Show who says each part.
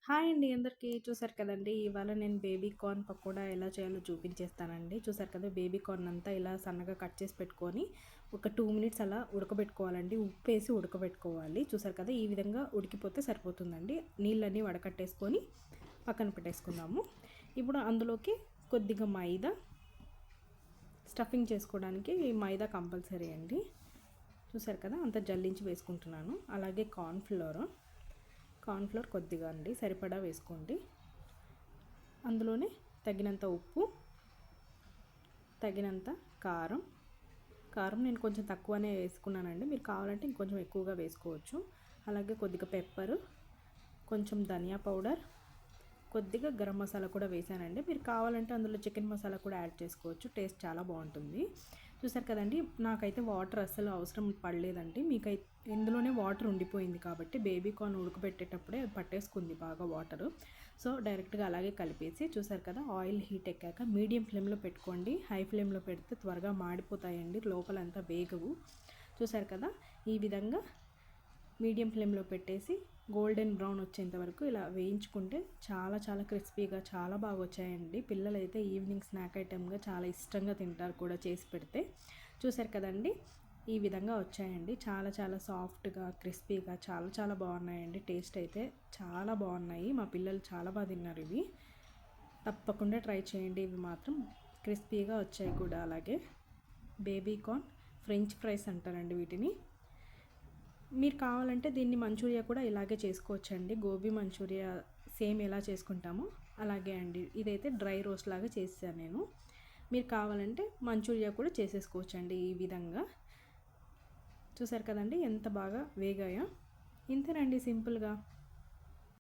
Speaker 1: Hi అండి అందరికీ. చూసారు కదండీ! ఇవాళ నేను బేబీ కార్న్ పకోడా ఎలా చేయాలో చూపించేస్తానండి. చూసారు కదా! బేబీ కార్న్ అంతా ఇలా సన్నగా కట్ చేసి పెట్టుకొని ఒక 2 మినిట్స్ అలా ఉడకబెట్టుకోవాలండి. ఉప్పేసి ఉడకబెట్టుకోవాలి. చూసారు కదా! ఈ విధంగా ఉడికిపోతే సరిపోతుందండి. నీళ్ళన్నీ వడకట్టేసుకొని పక్కన పెట్టేసుకుందాము. ఇప్పుడు అందులోకి కొద్దిగా మైదా, స్టఫింగ్ చేసుకోవడానికి మైదా కంపల్సరీ అండి. చూసారు కదా! అంతా జల్లించి వేసుకుంటున్నాను. అలాగే కార్న్‌ఫ్లోర్ కొద్దిగా అండి, సరిపడా వేసుకోండి. అందులోనే తగినంత ఉప్పు, తగినంత కారం నేను కొంచెం తక్కువనే వేసుకున్నానండి. మీరు కావాలంటే ఇంకొంచెం ఎక్కువగా వేసుకోవచ్చు. అలాగే కొద్దిగా పెప్పరు, కొంచెం ధనియా పౌడర్, కొద్దిగా గరం మసాలా కూడా వేసానండి. మీరు కావాలంటే అందులో చికెన్ మసాలా కూడా యాడ్ చేసుకోవచ్చు. టేస్ట్ చాలా బాగుంటుంది. చూసారు కదండి! నాకైతే వాటర్ అస్సలు అవసరం పడలేదండి. మీకైతే ఇందులోనే వాటర్ ఉండిపోయింది కాబట్టి బేబీ కార్న్ ఉడకబెట్టేటప్పుడే అది పట్టేసుకుంది బాగా వాటరు. సో డైరెక్ట్గా అలాగే కలిపేసి, చూసారు కదా! ఆయిల్ హీట్ ఎక్కాక మీడియం ఫ్లేమ్లో పెట్టుకోండి. హై ఫ్లేమ్లో పెడితే త్వరగా మాడిపోతాయండి, లోపలంతా వేగవు. చూసారు కదా! ఈ విధంగా మీడియం ఫ్లేమ్లో పెట్టేసి గోల్డెన్ బ్రౌన్ వచ్చేంత వరకు ఇలా వేయించుకుంటే చాలా చాలా క్రిస్పీగా చాలా బాగా వచ్చాయండి. పిల్లలైతే ఈవినింగ్ స్నాక్ ఐటెంగా చాలా ఇష్టంగా తింటారు కూడా చేసి పెడితే. చూసారు కదండి! ఈ విధంగా వచ్చాయండి. చాలా చాలా సాఫ్ట్గా క్రిస్పీగా చాలా చాలా బాగున్నాయండి. టేస్ట్ అయితే చాలా బాగున్నాయి. మా పిల్లలు చాలా బాగా తిన్నారు ఇవి. తప్పకుండా ట్రై చేయండి. ఇవి మాత్రం క్రిస్పీగా వచ్చాయి కూడా. అలాగే బేబీ కార్న్ ఫ్రెంచ్ ఫ్రైస్ అంటారండి వీటిని. మీరు కావాలంటే దీన్ని మంచూరియా కూడా ఇలాగే చేసుకోవచ్చండి. గోబీ మంచూరియా సేమ్ ఎలా చేసుకుంటామో అలాగే అండి. ఇదైతే డ్రై రోస్ట్ లాగా చేసాను నేను. మీరు కావాలంటే మంచూరియా కూడా చేసేసుకోవచ్చండి ఈ విధంగా. చూసారు కదండి ఎంత బాగా వేగాయో. ఇంతేనండి సింపుల్గా.